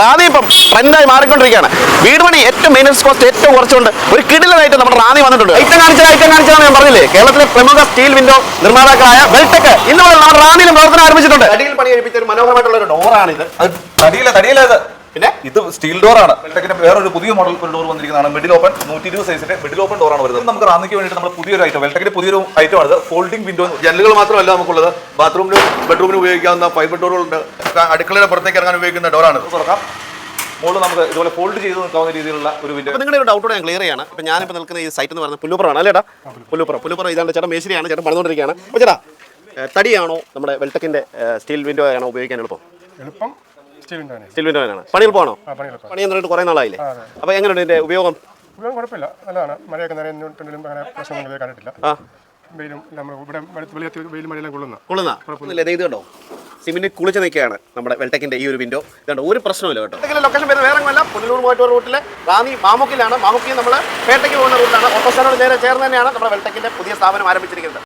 റാന്നി ഇപ്പം ട്രെൻഡായി മാറിക്കൊണ്ടിരിക്കുകയാണ്. വീട് പണി ഏറ്റവും മെയിനൻസ് കോസ്റ്റ് ഏറ്റവും കുറച്ചുകൊണ്ട് ഒരു കിടിലനായിട്ട് നമ്മുടെ റാന്നി വന്നിട്ടുണ്ട്. ഐറ്റം കാണിച്ചാണ് ഞാൻ പറഞ്ഞില്ലേ, കേരളത്തിലെ പ്രമുഖ സ്റ്റീൽ വിൻഡോ നിർമ്മാതാക്കളായ വെൽടെക് ഇന്ന് മുതൽ നമ്മുടെ റാന്നിയിലും പ്രവർത്തനം ആരംഭിച്ചിട്ടുണ്ട്. അടിയിൽ പണി കഴിപ്പിച്ച ഒരു മനോഹരമായിട്ടുള്ള ഒരു ഡോറാണിത്. തടിയിലേത് പിന്നെ ഇത് സ്റ്റീൽ ഡോർ ആണ്. വെൽടെക്കിന്റെ വേറൊരു പുതിയ മോഡൽ ഒരു ഡോർ വന്നിരിക്കുന്നതാണ്. മിഡിൽ ഓപ്പൺ 120 സൈസിന്റെ മിഡിൽ ഓപ്പൺ ഡോറാണ് വരുന്നത്. നമുക്ക് റാന്നിക്ക് വേണ്ടിയിട്ട് നമ്മൾ പുതിയൊരു ഐറ്റം, വെൽടെക്കിന്റെ പുതിയൊരു ഐറ്റം ആണ്. ഫോൾഡിംഗ് വിൻഡോ ജനലുകൾ മാത്രമല്ല നമുക്കുള്ളത്, ബാത്റൂമിനും ബെഡ്റൂമിനും ഉപയോഗിക്കാവുന്ന ഫൈബർ ഡോറുകളുണ്ട്. അടുക്കളയുടെ പുറത്തേക്ക് ഇറങ്ങാൻ ഉപയോഗിക്കുന്ന ഡോറാണ്. തുറക്കാം, മുകളിൽ നമുക്ക് ഇതുപോലെ ഫോൾഡ് ചെയ്ത് നിൽക്കാവുന്ന രീതിയിലുള്ള ഒരു വിൻഡോ. നിങ്ങളുടെ ഒരു ഡൗട്ടോടെ ഞാൻ ക്ലിയർ ചെയ്യാണ്. ഇപ്പം ഞാനിപ്പോൾ നിൽക്കുന്ന ഈ സൈറ്റ് എന്ന് പറയുന്നത് പുല്ലുപ്പുറമാണ് അല്ലേടാ? പുല്ലുപ്പുറം ഇതാണ്ട് ചേട്ടൻ മേശരിയാണ്, ചേട്ടൻ പണിതുകൊണ്ടിരിക്കുകയാണ്. അപ്പോൾ ചേട്ടാ, തടിയാണോ നമ്മുടെ വെൽടെക്കിന്റെ സ്റ്റീൽ വിൻഡോ ആണോ ഉപയോഗിക്കാൻ എളുപ്പം? സ്റ്റീൽ വിൻഡോ ആണ്. പണി എളുപ്പമാണോ? പണി എന്നിട്ട് കുറേ നാളായില്ലേ? അപ്പോൾ എങ്ങനെയുണ്ട് ഇതിന്റെ ഉപയോഗം? കുഴപ്പമില്ല, നല്ലതാണ്. മഴയൊക്കെ നനഞ്ഞിട്ടുണ്ടെങ്കിലും അങ്ങനെ പ്രശ്നമൊന്നും കണ്ടിട്ടില്ല. വെയിലും നമ്മൾ ഇവിടെ വെയിൽ മഴയെല്ലാം കൊള്ളുന്ന ഇത് കണ്ടോ, സിമെന്റ് കുളിച്ച് നിൽക്കുകയാണ് നമ്മുടെ വെൽടെക്കിന്റെ ഈ ഒരു വിൻഡോ. ഇതുണ്ട്, ഒരു പ്രശ്നമില്ല കേട്ടോ. ലൊക്കേഷൻ വരുന്നത് വേറെ ഒന്നുമല്ല, പുനലൂർ മൂവാറ്റൂർ റൂട്ടിലെ റാന്നി മാമുക്കിലാണ്. മാമുക്കിൽ നമ്മൾ പേട്ടയ്ക്ക് പോകുന്ന റൂട്ടിലാണ്. ഓട്ടോ സ്റ്റാൻഡോട് നേരെ ചേർന്ന് തന്നെയാണ് നമ്മുടെ വെൽടെക്കിന്റെ പുതിയ സ്ഥാപനം ആരംഭിച്ചിരിക്കുന്നത്.